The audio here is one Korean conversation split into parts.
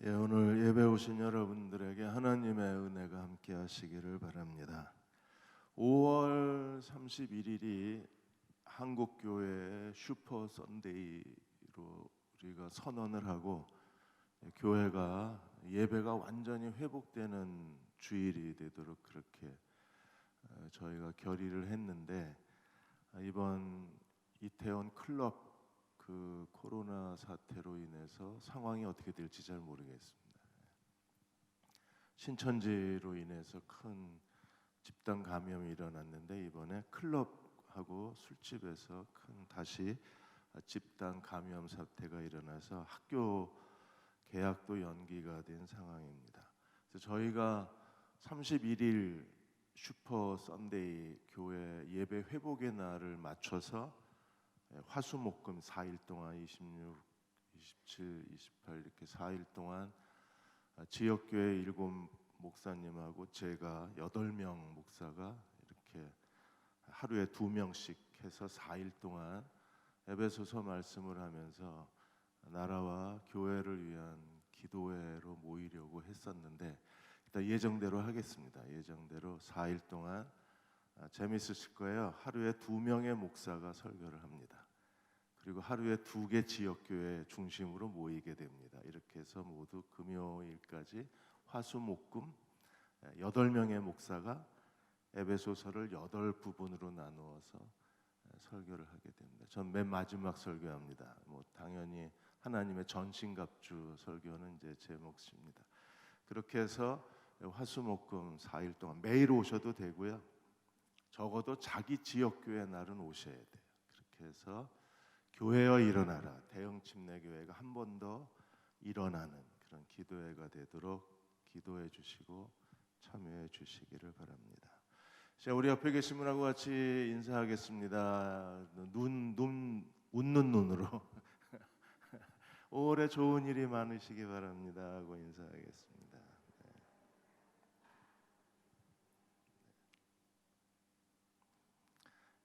오늘 예배 오신 여러분들에게 하나님의 은혜가 함께 하시기를 바랍니다. 5월 31일이 한국교회의 슈퍼 선데이로 우리가 선언을 하고 교회가 예배가 완전히 회복되는 주일이 되도록 그렇게 저희가 결의를 했는데, 이번 이태원 클럽 그 코로나 사태로 인해서 상황이 어떻게 될지 잘 모르겠습니다. 신천지로 인해서 큰 집단 감염이 일어났는데, 이번에 클럽하고 술집에서 큰 다시 집단 감염 사태가 일어나서 학교 개학도 연기가 된 상황입니다. 그래서 저희가 31일 슈퍼 선데이 교회 예배 회복의 날을 맞춰서 화수목금 4일 동안 26, 27, 28 이렇게 4일 동안 지역교회 7 목사님하고 제가 8명 목사가 이렇게 하루에 2명씩 해서 4일 동안 에베소서 말씀을 하면서 나라와 교회를 위한 기도회로 모이려고 했었는데, 일단 예정대로 하겠습니다. 예정대로 4일 동안 재밌으실 거예요. 하루에 2명의 목사가 설교를 합니다. 그리고 하루에 2개 지역교회 중심으로 모이게 됩니다. 이렇게 해서 모두 금요일까지 화수목금 8명의 목사가 에베소서를 8부분으로 나누어서 설교를 하게 됩니다. 전 맨 마지막 설교합니다. 당연히 하나님의 전신갑주 설교는 이제 제 몫입니다. 그렇게 해서 화수목금 4일 동안 매일 오셔도 되고요. 적어도 자기 지역교회 날은 오셔야 돼요. 그렇게 해서 교회여 일어나라, 대형 침례교회가 한 번 더 일어나는 그런 기도회가 되도록 기도해 주시고 참여해 주시기를 바랍니다. 자, 우리 옆에 계신 분하고 같이 인사하겠습니다. 웃는 눈으로 올해 좋은 일이 많으시기 바랍니다 하고 인사하겠습니다.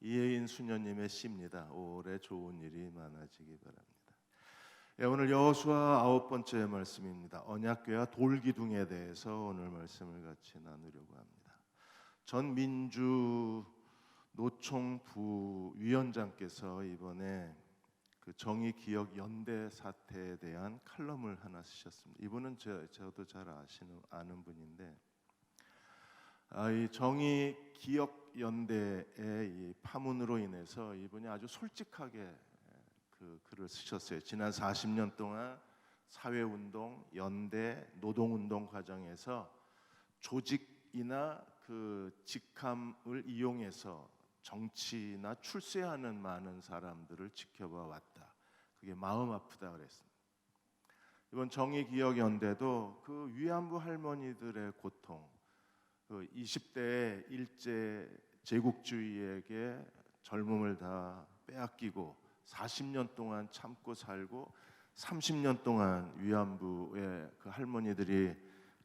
이혜인 수녀님의 시입니다. 올해 좋은 일이 많아지기 바랍니다. 오늘 여호수아 9번째 말씀입니다. 언약궤와 돌기둥에 대해서 오늘 말씀을 같이 나누려고 합니다. 전 민주 노총 부위원장께서 이번에 그 정의기억연대 사태에 대한 칼럼을 하나 쓰셨습니다. 이분은 저도 잘 아는 분인데, 이 정의기억연대의 이 파문으로 인해서 이분이 아주 솔직하게 그 글을 쓰셨어요. 지난 40년 동안 사회운동, 연대, 노동운동 과정에서 조직이나 그 직함을 이용해서 정치나 출세하는 많은 사람들을 지켜봐 왔다. 그게 마음 아프다 그랬습니다. 이번 정의기억연대도 그 위안부 할머니들의 고통, 그 20대의 일제 제국주의에게 젊음을 다 빼앗기고 40년 동안 참고 살고 30년 동안 위안부의 그 할머니들이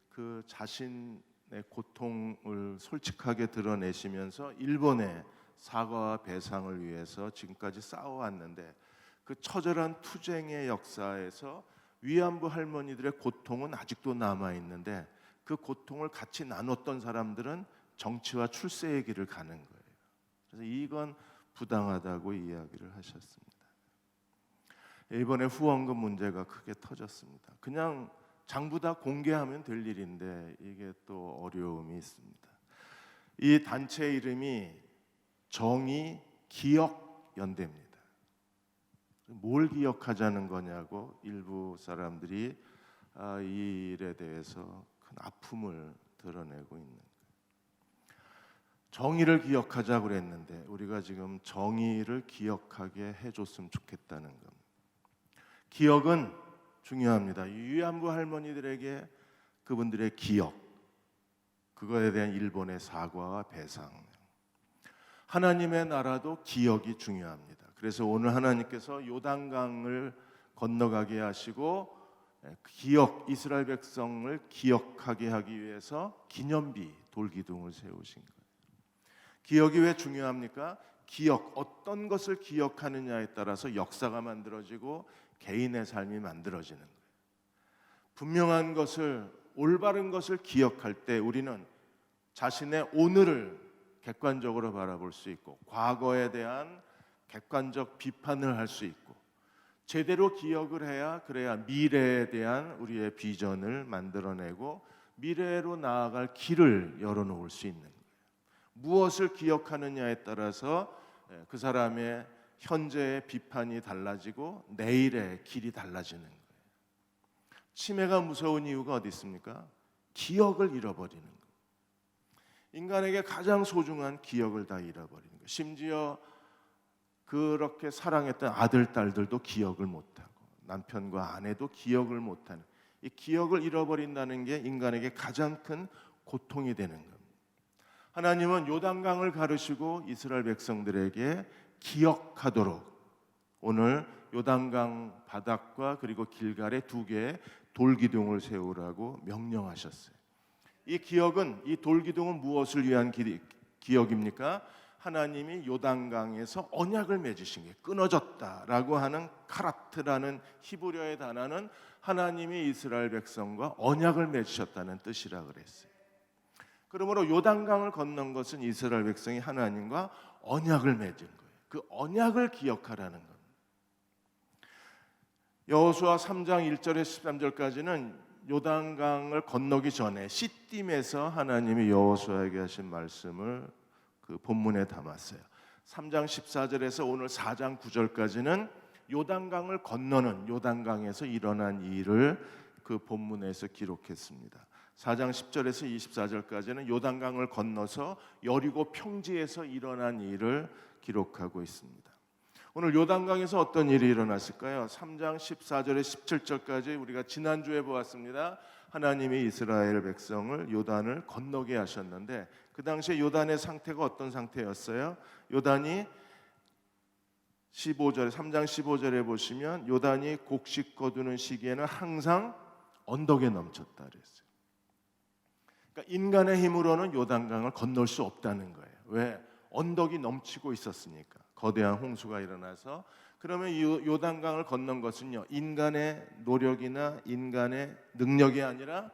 그 자신의 고통을 솔직하게 드러내시면서 일본의 사과와 배상을 위해서 지금까지 싸워왔는데, 그 처절한 투쟁의 역사에서 위안부 할머니들의 고통은 아직도 남아있는데, 그 고통을 같이 나눴던 사람들은 정치와 출세의 길을 가는 거예요. 그래서 이건 부당하다고 이야기를 하셨습니다. 이번에 후원금 문제가 크게 터졌습니다. 그냥 장부 다 공개하면 될 일인데 이게 또 어려움이 있습니다. 이 단체 이름이 정의기억연대입니다. 뭘 기억하자는 거냐고 일부 사람들이 이 일에 대해서 큰 아픔을 드러내고 있는 거예요. 정의를 기억하자고 그랬는데 우리가 지금 정의를 기억하게 해줬으면 좋겠다는 겁니다. 기억은 중요합니다. 위안부 할머니들에게 그분들의 기억, 그거에 대한 일본의 사과와 배상, 하나님의 나라도 기억이 중요합니다. 그래서 오늘 하나님께서 요단강을 건너가게 하시고 기억, 이스라엘 백성을 기억하게 하기 위해서 기념비, 돌기둥을 세우신 거예요. 기억이 왜 중요합니까? 기억, 어떤 것을 기억하느냐에 따라서 역사가 만들어지고 개인의 삶이 만들어지는 거예요. 분명한 것을, 올바른 것을 기억할 때 우리는 자신의 오늘을 객관적으로 바라볼 수 있고, 과거에 대한 객관적 비판을 할 수 있고, 제대로 기억을 해야, 그래야 미래에 대한 우리의 비전을 만들어내고 미래로 나아갈 길을 열어놓을 수 있는 거예요. 무엇을 기억하느냐에 따라서 그 사람의 현재의 비판이 달라지고 내일의 길이 달라지는 거예요. 치매가 무서운 이유가 어디 있습니까? 기억을 잃어버리는 거예요. 인간에게 가장 소중한 기억을 다 잃어버리는 거예요. 심지어 그렇게 사랑했던 아들, 딸들도 기억을 못하고, 남편과 아내도 기억을 못하는, 이 기억을 잃어버린다는 게 인간에게 가장 큰 고통이 되는 겁니다. 하나님은 요단강을 가르시고 이스라엘 백성들에게 기억하도록 오늘 요단강 바닥과 그리고 길갈에 2개의 돌기둥을 세우라고 명령하셨어요. 이 기억은, 이 돌기둥은 무엇을 위한 기억입니까? 하나님이 요단강에서 언약을 맺으신 게, 끊어졌다라고 하는 카라트라는 히브리어의 단어는 하나님이 이스라엘 백성과 언약을 맺으셨다는 뜻이라 그랬어요. 그러므로 요단강을 건넌 것은 이스라엘 백성이 하나님과 언약을 맺은 거예요. 그 언약을 기억하라는 겁니다. 여호수아 3장 1절에서 13절까지는 요단강을 건너기 전에 시딤에서 하나님이 여호수아에게 하신 말씀을 그 본문에 담았어요. 3장 14절에서 오늘 4장 9절까지는 요단강을 건너는, 요단강에서 일어난 일을 그 본문에서 기록했습니다. 4장 10절에서 24절까지는 요단강을 건너서 여리고 평지에서 일어난 일을 기록하고 있습니다. 오늘 요단강에서 어떤 일이 일어났을까요? 3장 14절에 17절까지 우리가 지난주에 보았습니다. 하나님이 이스라엘 백성을 요단을 건너게 하셨는데, 그 당시에 요단의 상태가 어떤 상태였어요? 요단이 3장 15절에 보시면 요단이 곡식 거두는 시기에는 항상 언덕에 넘쳤다 그랬어요. 그러니까 인간의 힘으로는 요단강을 건널 수 없다는 거예요. 왜? 언덕이 넘치고 있었으니까. 거대한 홍수가 일어나서. 그러면 이 요단강을 건넌 것은요, 인간의 노력이나 인간의 능력이 아니라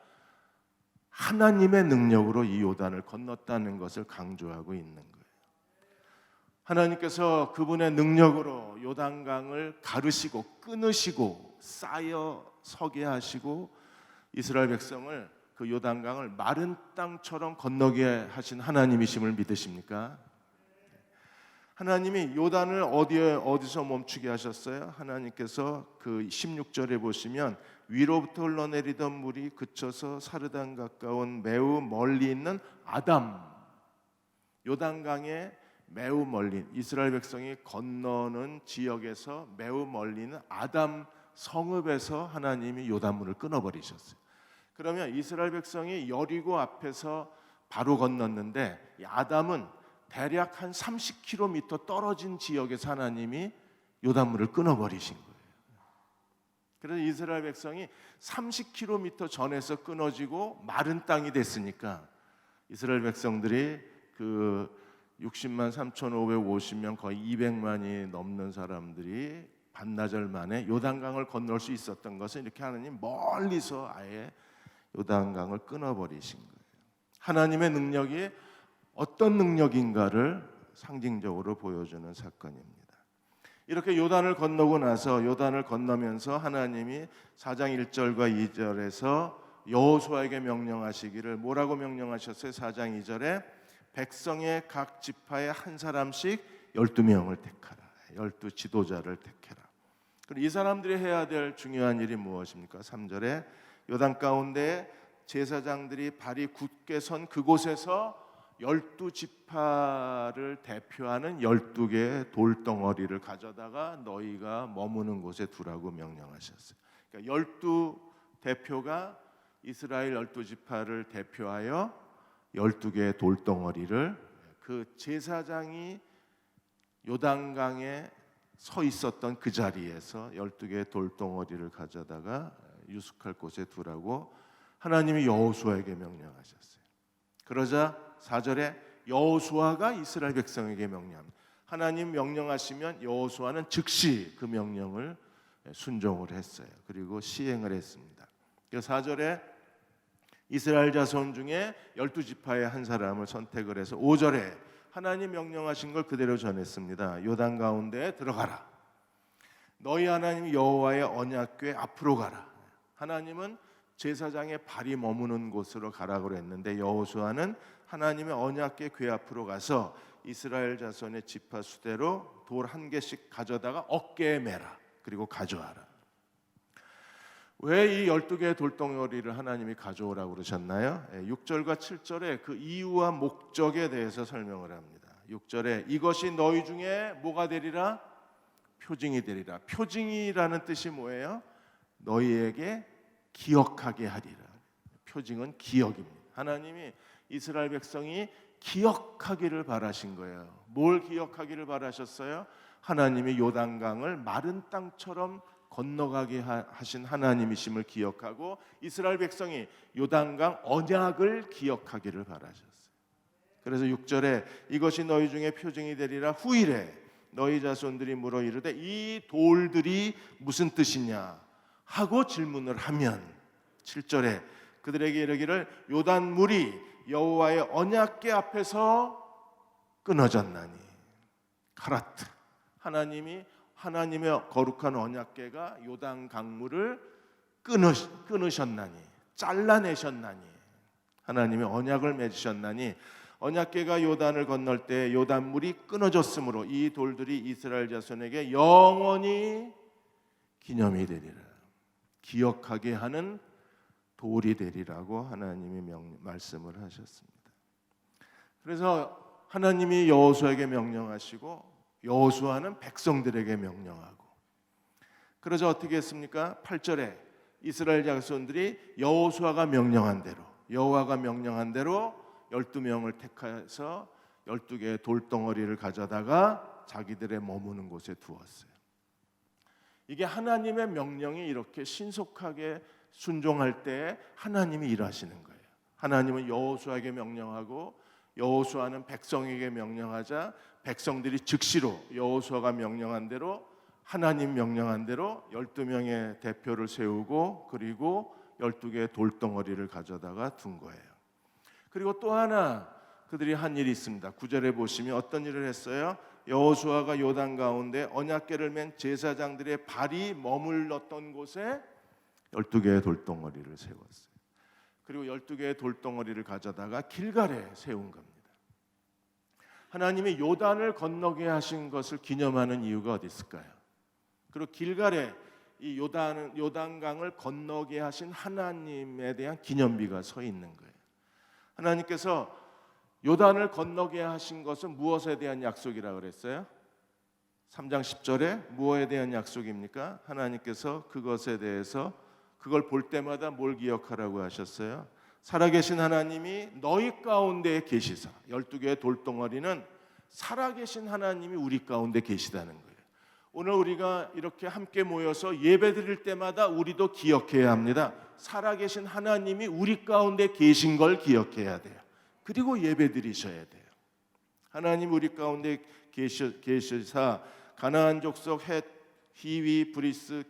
하나님의 능력으로 이 요단을 건넜다는 것을 강조하고 있는 거예요. 하나님께서 그분의 능력으로 요단강을 가르시고 끊으시고 쌓여 서게 하시고 이스라엘 백성을, 그 요단강을 마른 땅처럼 건너게 하신 하나님이심을 믿으십니까? 하나님이 요단을 어디서 멈추게 하셨어요? 하나님께서 그 16절에 보시면 위로부터 흘러내리던 물이 그쳐서 사르단 가까운 매우 멀리 있는 아담, 요단강에 매우 멀리, 이스라엘 백성이 건너는 지역에서 매우 멀리 있는 아담 성읍에서 하나님이 요단물을 끊어버리셨어요. 그러면 이스라엘 백성이 여리고 앞에서 바로 건넜는데, 이 아담은 대략 한 30km 떨어진 지역에서 하나님이 요단물을 끊어버리신 거예요. 그래서 이스라엘 백성이 30km 전에서 끊어지고 마른 땅이 됐으니까 이스라엘 백성들이 그 60만 3,550명, 거의 200만이 넘는 사람들이 반나절 만에 요단강을 건널 수 있었던 것은 이렇게 하나님 멀리서 아예 요단강을 끊어버리신 거예요. 하나님의 능력이 어떤 능력인가를 상징적으로 보여주는 사건입니다. 이렇게 요단을 건너고 나서, 요단을 건너면서 하나님이 4장 1절과 2절에서 여호수아에게 명령하시기를, 뭐라고 명령하셨어요? 4장 2절에 백성의 각 지파에 한 사람씩 12명을 택하라. 12 지도자를 택해라. 그럼 이 사람들이 해야 될 중요한 일이 무엇입니까? 3절에 요단 가운데 제사장들이 발이 굳게 선 그곳에서 12지파를 대표하는 12개의 돌덩어리를 가져다가 너희가 머무는 곳에 두라고 명령하셨어요. 그러니까 12대표가 이스라엘 12지파를 대표하여 12개의 돌덩어리를, 그 제사장이 요단강에 서 있었던 그 자리에서 12개의 돌덩어리를 가져다가 유숙할 곳에 두라고 하나님이 여호수아에게 명령하셨어요. 그러자 4절에 여호수아가 이스라엘 백성에게 명령합니다. 하나님 명령하시면 여호수아는 즉시 그 명령을 순종을 했어요. 그리고 시행을 했습니다. 4절에 이스라엘 자손 중에 12지파의 한 사람을 선택을 해서 5절에 하나님 명령하신 걸 그대로 전했습니다. 요단 가운데 들어가라. 너희 하나님 여호와의 언약궤 앞으로 가라. 하나님은 제사장의 발이 머무는 곳으로 가라고 했는데 여호수아는 하나님의 언약궤 궤 앞으로 가서 이스라엘 자손의 지파 수대로 돌 한 개씩 가져다가 어깨에 매라. 그리고 가져와라. 왜 이 12개의 돌덩어리를 하나님이 가져오라고 그러셨나요? 6절과 7절에 그 이유와 목적에 대해서 설명을 합니다. 6절에 이것이 너희 중에 뭐가 되리라? 표징이 되리라. 표징이라는 뜻이 뭐예요? 너희에게 기억하게 하리라. 표징은 기억입니다. 하나님이 이스라엘 백성이 기억하기를 바라신 거예요. 뭘 기억하기를 바라셨어요? 하나님이 요단강을 마른 땅처럼 건너가게 하신 하나님이심을 기억하고 이스라엘 백성이 요단강 언약을 기억하기를 바라셨어요. 그래서 6절에 이것이 너희 중에 표징이 되리라. 후일에 너희 자손들이 물어 이르되 이 돌들이 무슨 뜻이냐 하고 질문을 하면 7절에 그들에게 이르기를 요단 물이 여호와의 언약궤 앞에서 끊어졌나니. 카라트, 하나님의 거룩한 언약궤가 요단 강물을 끊으셨나니, 잘라내셨나니, 하나님의 언약을 맺으셨나니 언약궤가 요단을 건널 때 요단물이 끊어졌으므로 이 돌들이 이스라엘 자손에게 영원히 기념이 되리라. 기억하게 하는 돌이 되리라고 하나님이 말씀을 하셨습니다. 그래서 하나님이 여호수아에게 명령하시고 여호수아는 백성들에게 명령하고, 그러자 어떻게 했습니까? 8절에 이스라엘 자손들이 여호수아가 명령한 대로, 여호와가 명령한 대로 12명을 택해서 12개의 돌덩어리를 가져다가 자기들의 머무는 곳에 두었어요. 이게 하나님의 명령이 이렇게 신속하게 순종할 때 하나님이 일하시는 거예요. 하나님은 여호수아에게 명령하고 여호수아는 백성에게 명령하자 백성들이 즉시로 여호수아가 명령한 대로, 하나님 명령한 대로 12명의 대표를 세우고 그리고 12개의 돌덩어리를 가져다가 둔 거예요. 그리고 또 하나 그들이 한 일이 있습니다. 9절에 보시면 어떤 일을 했어요? 여호수아가 요단 가운데 언약궤를 맨 제사장들의 발이 머물렀던 곳에 12개의 돌덩어리를 세웠어요. 그리고 12개의 돌덩어리를 가져다가 길갈에 세운 겁니다. 하나님이 요단을 건너게 하신 것을 기념하는 이유가 어디 있을까요? 그리고 길갈에 이 요단강을 건너게 하신 하나님에 대한 기념비가 서 있는 거예요. 하나님께서 요단을 건너게 하신 것은 무엇에 대한 약속이라고 그랬어요? 3장 10절에 무엇에 대한 약속입니까? 하나님께서 그것에 대해서 그걸 볼 때마다 뭘 기억하라고 하셨어요? 살아계신 하나님이 너희 가운데 계시사. 12개의 돌덩어리는 살아계신 하나님이 우리 가운데 계시다는 거예요. 오늘 우리가 이렇게 함께 모여서 예배드릴 때마다 우리도 기억해야 합니다. 살아계신 하나님이 우리 가운데 계신 걸 기억해야 돼요. 그리고 예배드리셔야 돼요. 하나님 우리 가운데 계시사 가나안 족속, 헷, 히위, 브리스,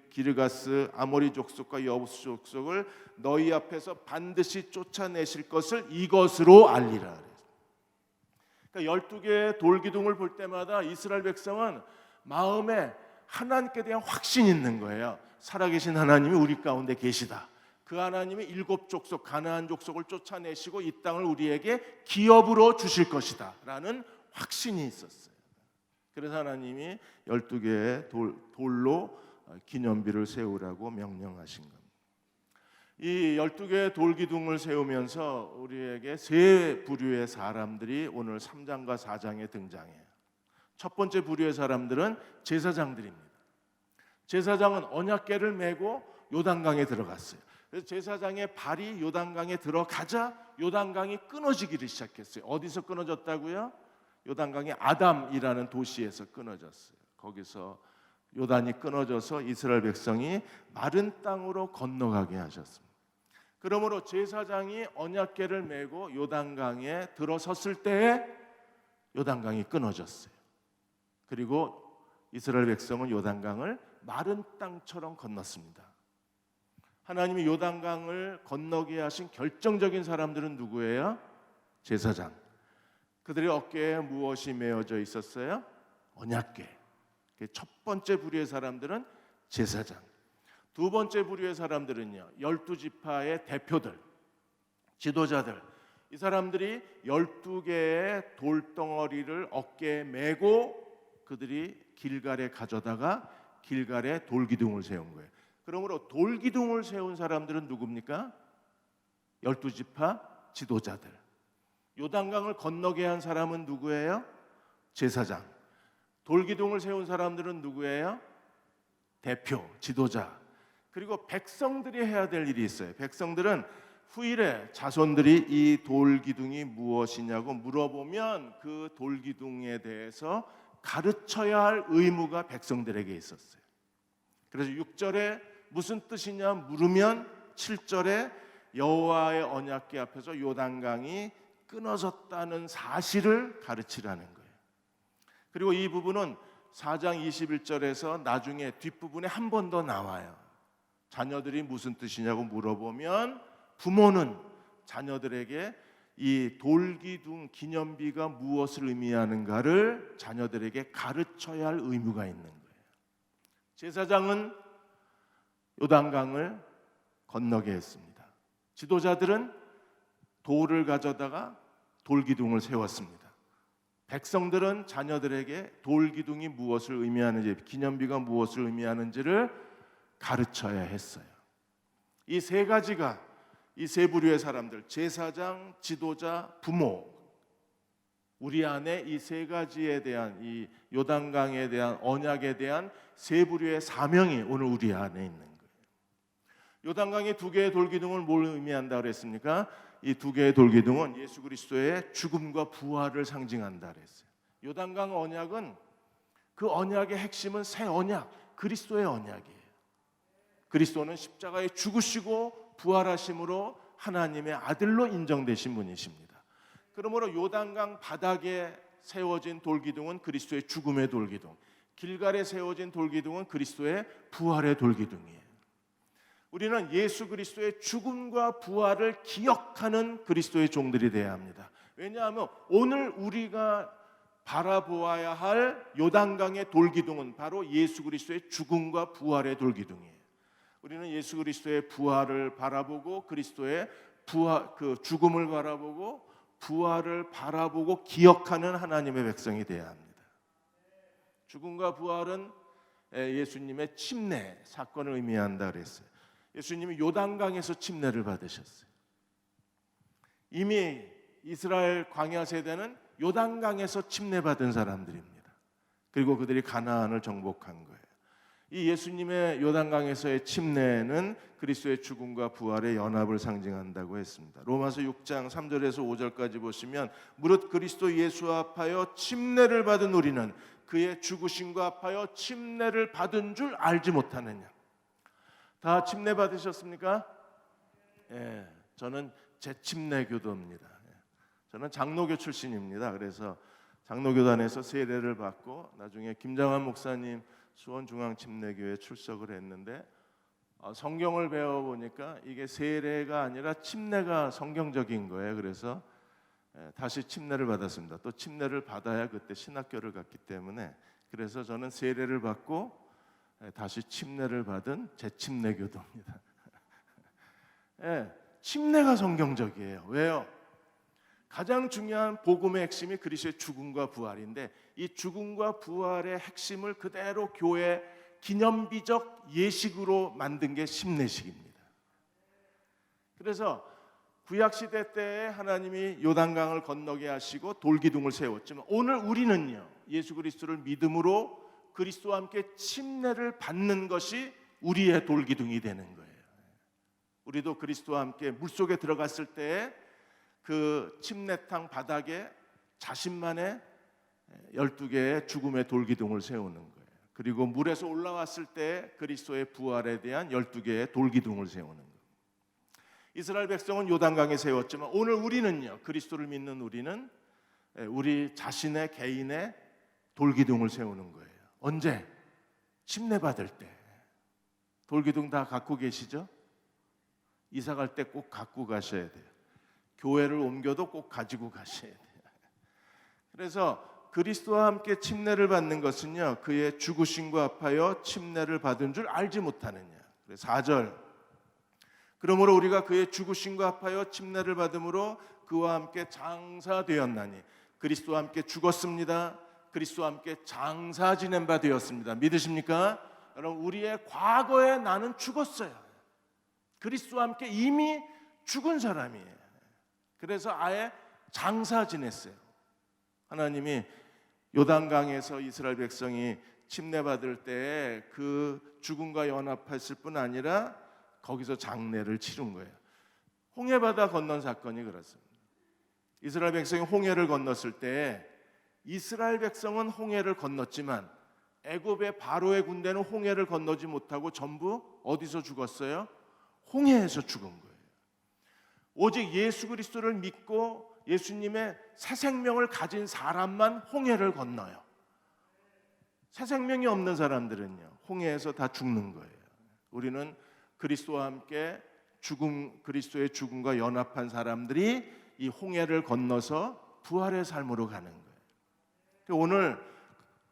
기르가스, 아모리 족속과 여부스 족속을 너희 앞에서 반드시 쫓아내실 것을 이것으로 알리라. 그러니까 12개의 돌기둥을 볼 때마다 이스라엘 백성은 마음에 하나님께 대한 확신이 있는 거예요. 살아계신 하나님이 우리 가운데 계시다. 그 하나님이 7족속 가나안 족속을 쫓아내시고 이 땅을 우리에게 기업으로 주실 것이다 라는 확신이 있었어요. 그래서 하나님이 12개의 돌로 기념비를 세우라고 명령하신 겁니다. 이 12개의 돌기둥을 세우면서 우리에게 세 부류의 사람들이 오늘 3장과 4장에 등장해요. 첫 번째 부류의 사람들은 제사장들입니다. 제사장은 언약궤를 메고 요단강에 들어갔어요. 그래서 제사장의 발이 요단강에 들어가자 요단강이 끊어지기를 시작했어요. 어디서 끊어졌다고요? 요단강의 아담이라는 도시에서 끊어졌어요. 거기서 요단이 끊어져서 이스라엘 백성이 마른 땅으로 건너가게 하셨습니다. 그러므로 제사장이 언약궤를 메고 요단강에 들어섰을 때에 요단강이 끊어졌어요. 그리고 이스라엘 백성은 요단강을 마른 땅처럼 건넜습니다. 하나님이 요단강을 건너게 하신 결정적인 사람들은 누구예요? 제사장. 그들의 어깨에 무엇이 메어져 있었어요? 언약궤. 첫 번째 부류의 사람들은 제사장. 두 번째 부류의 사람들은요, 12지파의 대표들, 지도자들. 이 사람들이 12개의 돌덩어리를 어깨에 메고 그들이 길갈에 가져다가 길갈에 돌기둥을 세운 거예요. 그러므로 돌기둥을 세운 사람들은 누굽니까? 12지파 지도자들. 요단강을 건너게 한 사람은 누구예요? 제사장. 돌기둥을 세운 사람들은 누구예요? 대표, 지도자. 그리고 백성들이 해야 될 일이 있어요. 백성들은 후일에 자손들이 이 돌기둥이 무엇이냐고 물어보면 그 돌기둥에 대해서 가르쳐야 할 의무가 백성들에게 있었어요. 그래서 6절에 무슨 뜻이냐 물으면 7절에 여호와의 언약궤 앞에서 요단강이 끊어졌다는 사실을 가르치라는 거예요. 그리고 이 부분은 4장 21절에서 나중에 뒷부분에 한 번 더 나와요. 자녀들이 무슨 뜻이냐고 물어보면 부모는 자녀들에게 이 돌기둥 기념비가 무엇을 의미하는가를 자녀들에게 가르쳐야 할 의무가 있는 거예요. 제사장은 요단강을 건너게 했습니다. 지도자들은 돌을 가져다가 돌기둥을 세웠습니다. 백성들은 자녀들에게 돌기둥이 무엇을 의미하는지, 기념비가 무엇을 의미하는지를 가르쳐야 했어요. 이 세 가지가, 이 세 부류의 사람들, 제사장, 지도자, 부모, 우리 안에 이 세 가지에 대한, 이 요단강에 대한 언약에 대한 세 부류의 사명이 오늘 우리 안에 있는 거예요. 요단강의 두 개의 돌기둥을 뭘 의미한다 그랬습니까? 이 두 개의 돌기둥은 예수 그리스도의 죽음과 부활을 상징한다 그랬어요. 요단강 언약은, 그 언약의 핵심은 새 언약, 그리스도의 언약이에요. 그리스도는 십자가에 죽으시고 부활하심으로 하나님의 아들로 인정되신 분이십니다. 그러므로 요단강 바닥에 세워진 돌기둥은 그리스도의 죽음의 돌기둥, 길갈에 세워진 돌기둥은 그리스도의 부활의 돌기둥이에요. 우리는 예수 그리스도의 죽음과 부활을 기억하는 그리스도의 종들이 되어야 합니다. 왜냐하면 오늘 우리가 바라보아야 할 요단강의 돌기둥은 바로 예수 그리스도의 죽음과 부활의 돌기둥이에요. 우리는 예수 그리스도의 부활을 바라보고 그리스도의 부활, 그 죽음을 바라보고 부활을 바라보고 기억하는 하나님의 백성이 되어야 합니다. 죽음과 부활은 예수님의 침례 사건을 의미한다 그랬어요. 예수님이 요단강에서 침례를 받으셨어요. 이미 이스라엘 광야 세대는 요단강에서 침례받은 사람들입니다. 그리고 그들이 가나안을 정복한 거예요. 이 예수님의 요단강에서의 침례는 그리스도의 죽음과 부활의 연합을 상징한다고 했습니다. 로마서 6장 3절에서 5절까지 보시면 무릇 그리스도 예수 합하여 침례를 받은 우리는 그의 죽으심과 합하여 침례를 받은 줄 알지 못하느냐. 다 침례 받으셨습니까? 예, 저는 재침례교도입니다. 저는 장로교 출신입니다. 그래서 장로교단에서 세례를 받고 나중에 김장환 목사님 수원중앙침례교회에 출석을 했는데 성경을 배워보니까 이게 세례가 아니라 침례가 성경적인 거예요. 그래서 다시 침례를 받았습니다. 또 침례를 받아야 그때 신학교를 갔기 때문에 그래서 저는 세례를 받고 다시 침례를 받은 재침례교도입니다. 예, 침례가 성경적이에요. 왜요? 가장 중요한 복음의 핵심이 그리스도의 죽음과 부활인데 이 죽음과 부활의 핵심을 그대로 교회 기념비적 예식으로 만든 게 심례식입니다. 그래서 구약시대 때에 하나님이 요단강을 건너게 하시고 돌기둥을 세웠지만 오늘 우리는요, 예수 그리스도를 믿음으로 그리스도와 함께 침례를 받는 것이 우리의 돌기둥이 되는 거예요. 우리도 그리스도와 함께 물속에 들어갔을 때에 그 침례탕 바닥에 자신만의 12개의 죽음의 돌기둥을 세우는 거예요. 그리고 물에서 올라왔을 때 그리스도의 부활에 대한 12개의 돌기둥을 세우는 거예요. 이스라엘 백성은 요단강에 세웠지만 오늘 우리는요, 그리스도를 믿는 우리는 우리 자신의 개인의 돌기둥을 세우는 거예요. 언제? 침례 받을 때. 돌기둥 다 갖고 계시죠? 이사 갈 때 꼭 갖고 가셔야 돼요. 교회를 옮겨도 꼭 가지고 가셔야 돼요. 그래서 그리스도와 함께 침례를 받는 것은요, 그의 죽으심과 합하여 침례를 받은 줄 알지 못하느냐. 4절, 그러므로 우리가 그의 죽으심과 합하여 침례를 받음으로 그와 함께 장사되었나니, 그리스도와 함께 죽었습니다. 그리스도와 함께 장사 지낸 바 되었습니다. 믿으십니까? 여러분, 우리의 과거에 나는 죽었어요. 그리스도와 함께 이미 죽은 사람이에요. 그래서 아예 장사 지냈어요. 하나님이 요단강에서 이스라엘 백성이 침례받을 때 그 죽음과 연합했을 뿐 아니라 거기서 장례를 치른 거예요. 홍해바다 건넌 사건이 그렇습니다. 이스라엘 백성이 홍해를 건넜을 때 이스라엘 백성은 홍해를 건넜지만 애굽의 바로의 군대는 홍해를 건너지 못하고 전부 어디서 죽었어요? 홍해에서 죽은 거예요. 오직 예수 그리스도를 믿고 예수님의 새 생명을 가진 사람만 홍해를 건너요. 새 생명이 없는 사람들은요, 홍해에서 다 죽는 거예요. 우리는 그리스도와 함께 그리스도의 죽음과 연합한 사람들이 이 홍해를 건너서 부활의 삶으로 가는 거예요. 오늘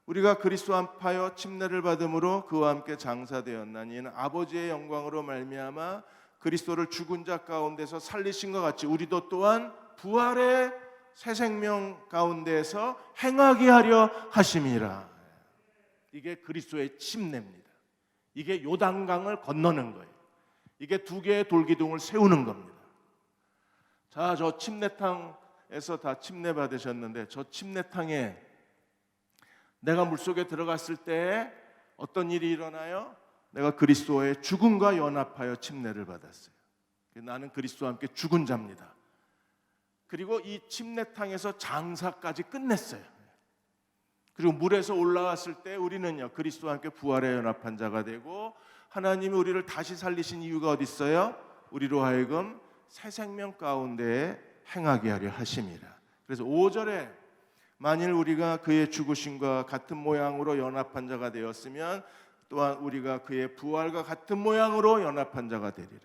우리가 그리스도와 합하여 침례를 받음으로 그와 함께 장사되었나니, 이는 아버지의 영광으로 말미암아 그리스도를 죽은 자 가운데서 살리신 것 같이 우리도 또한 부활의 새 생명 가운데서 행하게 하려 하심이라. 이게 그리스도의 침례입니다. 이게 요단강을 건너는 거예요. 이게 두 개의 돌기둥을 세우는 겁니다. 자, 저 침례탕에서 다 침례 받으셨는데, 저 침례탕에 내가 물속에 들어갔을 때 어떤 일이 일어나요? 내가 그리스도의 죽음과 연합하여 침례를 받았어요. 나는 그리스도와 함께 죽은 자입니다. 그리고 이 침례탕에서 장사까지 끝냈어요. 그리고 물에서 올라왔을 때 우리는요, 그리스도와 함께 부활에 연합한 자가 되고, 하나님이 우리를 다시 살리신 이유가 어디 있어요? 우리로 하여금 새 생명 가운데 행하게 하려 하심이라. 그래서 5절에 만일 우리가 그의 죽으심과 같은 모양으로 연합한 자가 되었으면 또한 우리가 그의 부활과 같은 모양으로 연합한 자가 되리라.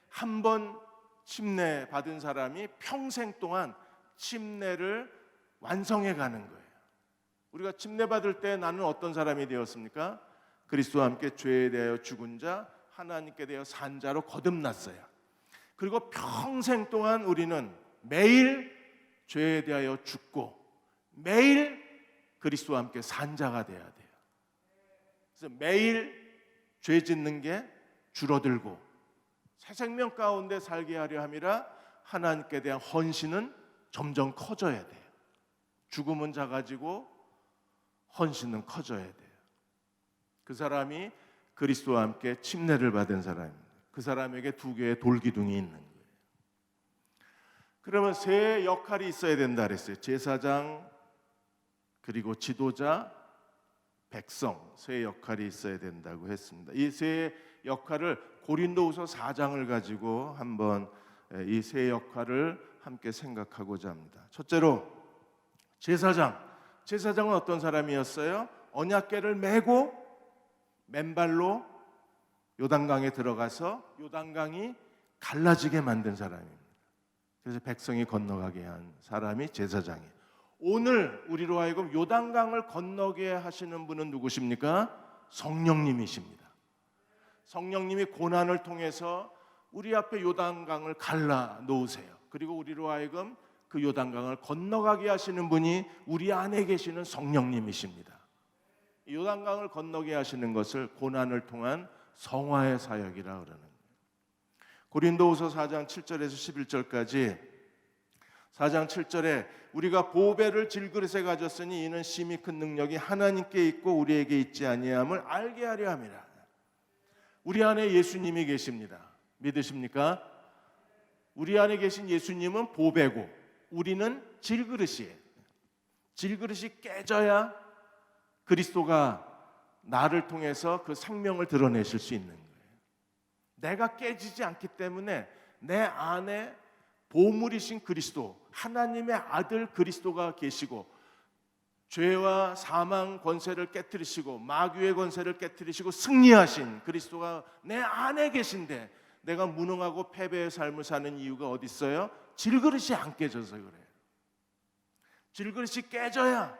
한 번 침례 받은 사람이 평생 동안 침례를 완성해 가는 거예요. 우리가 침례 받을 때 나는 어떤 사람이 되었습니까? 그리스도와 함께 죄에 대하여 죽은 자, 하나님께 대하여 산 자로 거듭났어요. 그리고 평생 동안 우리는 매일 죄에 대하여 죽고 매일 그리스도와 함께 산 자가 돼야 돼요. 그래서 매일 죄 짓는 게 줄어들고 새 생명 가운데 살게 하려 함이라. 하나님께 대한 헌신은 점점 커져야 돼요. 죽음은 작아지고 헌신은 커져야 돼요. 그 사람이 그리스도와 함께 침례를 받은 사람입니다. 그 사람에게 두 개의 돌기둥이 있는 거예요. 그러면 세 역할이 있어야 된다 그랬어요. 제사장, 그리고 지도자, 백성, 세 역할이 있어야 된다고 했습니다. 이 세 역할을 고린도후서 4장을 가지고 한번 이 세 역할을 함께 생각하고자 합니다. 첫째로 제사장은 어떤 사람이었어요? 언약궤를 메고 맨발로 요단강에 들어가서 요단강이 갈라지게 만든 사람입니다. 그래서 백성이 건너가게 한 사람이 제사장이에요. 오늘 우리로 하여금 요단강을 건너게 하시는 분은 누구십니까? 성령님이십니다. 성령님이 고난을 통해서 우리 앞에 요단강을 갈라 놓으세요. 그리고 우리로 하여금 그 요단강을 건너가게 하시는 분이 우리 안에 계시는 성령님이십니다. 요단강을 건너게 하시는 것을 고난을 통한 성화의 사역이라 그러는 거예요. 고린도후서 4장 7절에서 11절까지 4장 7절에 우리가 보배를 질그릇에 가졌으니 이는 심히 큰 능력이 하나님께 있고 우리에게 있지 아니함을 알게 하려 함이라. 우리 안에 예수님이 계십니다. 믿으십니까? 우리 안에 계신 예수님은 보배고 우리는 질그릇이에요. 질그릇이 깨져야 그리스도가 나를 통해서 그 생명을 드러내실 수 있는 거예요. 내가 깨지지 않기 때문에 내 안에 보물이신 그리스도, 하나님의 아들 그리스도가 계시고 죄와 사망 권세를 깨뜨리시고 마귀의 권세를 깨뜨리시고 승리하신 그리스도가 내 안에 계신데 내가 무능하고 패배의 삶을 사는 이유가 어디 있어요? 질그릇이 안 깨져서 그래요. 질그릇이 깨져야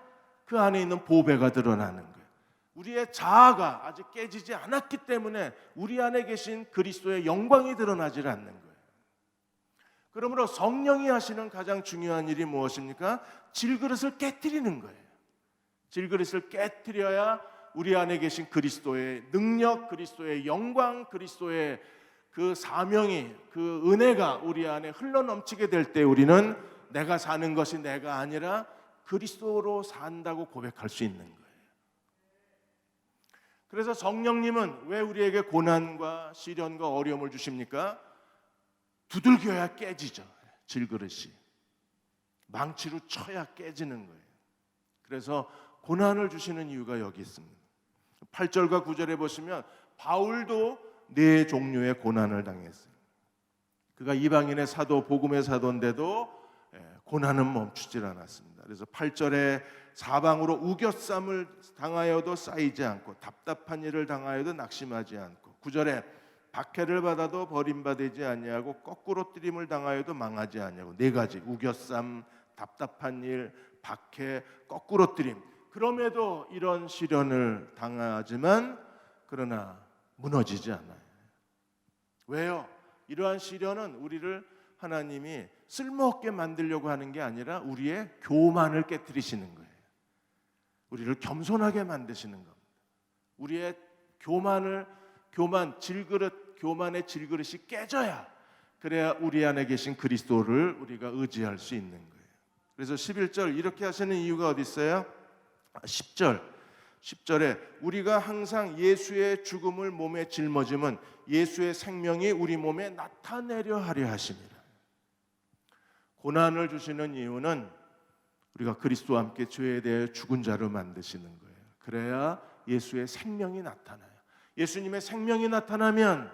그 안에 있는 보배가 드러나는 거예요. 우리의 자아가 아직 깨지지 않았기 때문에 우리 안에 계신 그리스도의 영광이 드러나질 않는 거예요. 그러므로 성령이 하시는 가장 중요한 일이 무엇입니까? 질그릇을 깨트리는 거예요. 질그릇을 깨트려야 우리 안에 계신 그리스도의 능력, 그리스도의 영광, 그리스도의 그 사명이, 그 은혜가 우리 안에 흘러넘치게 될 때 우리는 내가 사는 것이 내가 아니라 그리스도로 산다고 고백할 수 있는 거예요. 그래서 성령님은 왜 우리에게 고난과 시련과 어려움을 주십니까? 두들겨야 깨지죠. 질그릇이 망치로 쳐야 깨지는 거예요. 그래서 고난을 주시는 이유가 여기 있습니다. 8절과 9절에 보시면 바울도 네 종류의 고난을 당했어요. 그가 이방인의 사도, 복음의 사도인데도 고난은 멈추질 않았습니다. 그래서 8절에 사방으로 우겨쌈을 당하여도 쌓이지 않고 답답한 일을 당하여도 낙심하지 않고, 9절에 박해를 받아도 버림받지 아니하고 거꾸로 뜨림을 당하여도 망하지 아니하고, 네 가지: 우겨쌈, 답답한 일, 박해, 거꾸로 뜨림. 그럼에도 이런 시련을 당하지만 그러나 무너지지 않아요. 왜요? 이러한 시련은 우리를 하나님이 쓸모없게 만들려고 하는 게 아니라 우리의 교만을 깨트리시는 거예요. 우리를 겸손하게 만드시는 겁니다. 우리의 교만의 질그릇이 깨져야, 그래야 우리 안에 계신 그리스도를 우리가 의지할 수 있는 거예요. 그래서 11절 이렇게 하시는 이유가 어디 있어요? 10절에 우리가 항상 예수의 죽음을 몸에 짊어짐은 예수의 생명이 우리 몸에 나타내려 하려 하심이라. 고난을 주시는 이유는 우리가 그리스도와 함께 죄에 대해 죽은 자로 만드시는 거예요. 그래야 예수의 생명이 나타나요. 예수님의 생명이 나타나면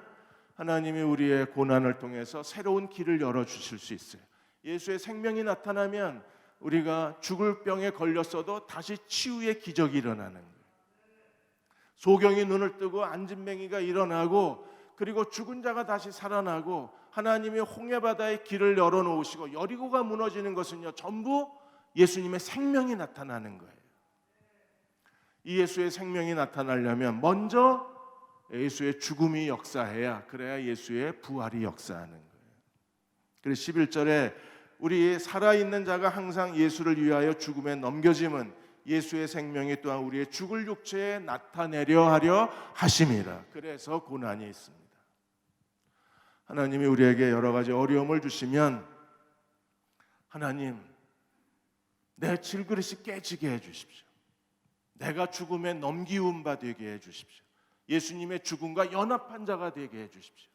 하나님이 우리의 고난을 통해서 새로운 길을 열어주실 수 있어요. 예수의 생명이 나타나면 우리가 죽을 병에 걸렸어도 다시 치유의 기적이 일어나는 거예요. 소경이 눈을 뜨고 안진뱅이가 일어나고, 그리고 죽은 자가 다시 살아나고, 하나님이 홍해바다의 길을 열어놓으시고 여리고가 무너지는 것은요, 전부 예수님의 생명이 나타나는 거예요. 이 예수의 생명이 나타나려면 먼저 예수의 죽음이 역사해야, 그래야 예수의 부활이 역사하는 거예요. 그래서 11절에 우리 살아있는 자가 항상 예수를 위하여 죽음에 넘겨짐은 예수의 생명이 또한 우리의 죽을 육체에 나타내려 하려 하심이라. 그래서 고난이 있습니다. 하나님이 우리에게 여러 가지 어려움을 주시면 하나님, 내 질그릇이 깨지게 해주십시오. 내가 죽음에 넘기운 바 되게 해주십시오. 예수님의 죽음과 연합한 자가 되게 해주십시오.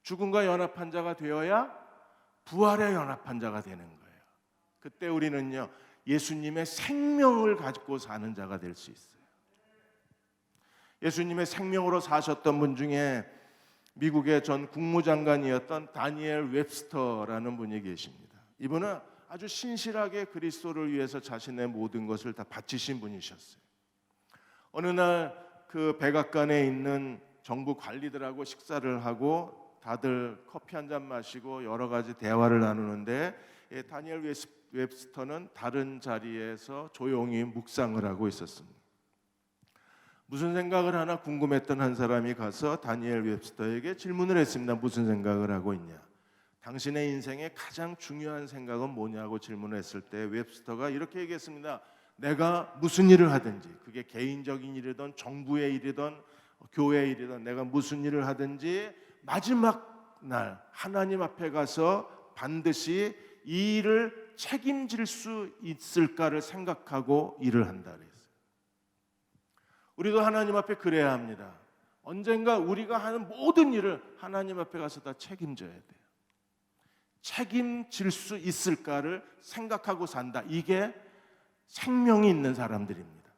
죽음과 연합한 자가 되어야 부활에 연합한 자가 되는 거예요. 그때 우리는요, 예수님의 생명을 가지고 사는 자가 될 수 있어요. 예수님의 생명으로 사셨던 분 중에 미국의 전 국무장관이었던 다니엘 웹스터라는 분이 계십니다. 이분은 아주 신실하게 그리스도를 위해서 자신의 모든 것을 다 바치신 분이셨어요. 어느 날 그 백악관에 있는 정부 관리들하고 식사를 하고 다들 커피 한 잔 마시고 여러 가지 대화를 나누는데, 다니엘 웹스터는 다른 자리에서 조용히 묵상을 하고 있었습니다. 무슨 생각을 하나 궁금했던 한 사람이 가서 다니엘 웹스터에게 질문을 했습니다. 무슨 생각을 하고 있냐? 당신의 인생의 가장 중요한 생각은 뭐냐고 질문을 했을 때 웹스터가 이렇게 얘기했습니다. 내가 무슨 일을 하든지, 그게 개인적인 일이든 정부의 일이든 교회의 일이든, 내가 무슨 일을 하든지 마지막 날 하나님 앞에 가서 반드시 이 일을 책임질 수 있을까를 생각하고 일을 한다 그랬어요. 우리도 하나님 앞에 그래야 합니다. 언젠가 우리가 하는 모든 일을 하나님 앞에 가서 다 책임져야 돼요. 책임질 수 있을까를 생각하고 산다. 이게 생명이 있는 사람들입니다.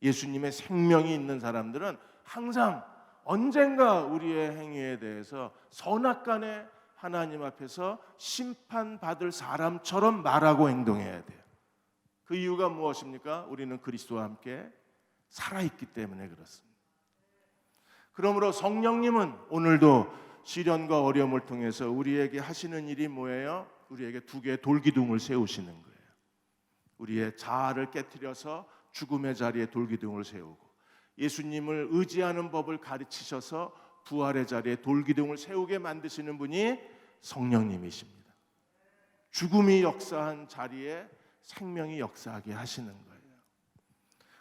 예수님의 생명이 있는 사람들은 항상 언젠가 우리의 행위에 대해서 선악간에 하나님 앞에서 심판받을 사람처럼 말하고 행동해야 돼요. 그 이유가 무엇입니까? 우리는 그리스도와 함께 살아있기 때문에 그렇습니다. 그러므로 성령님은 오늘도 시련과 어려움을 통해서 우리에게 하시는 일이 뭐예요? 우리에게 두 개의 돌기둥을 세우시는 거예요. 우리의 자아를 깨트려서 죽음의 자리에 돌기둥을 세우고, 예수님을 의지하는 법을 가르치셔서 부활의 자리에 돌기둥을 세우게 만드시는 분이 성령님이십니다. 죽음이 역사한 자리에 생명이 역사하게 하시는 거예요.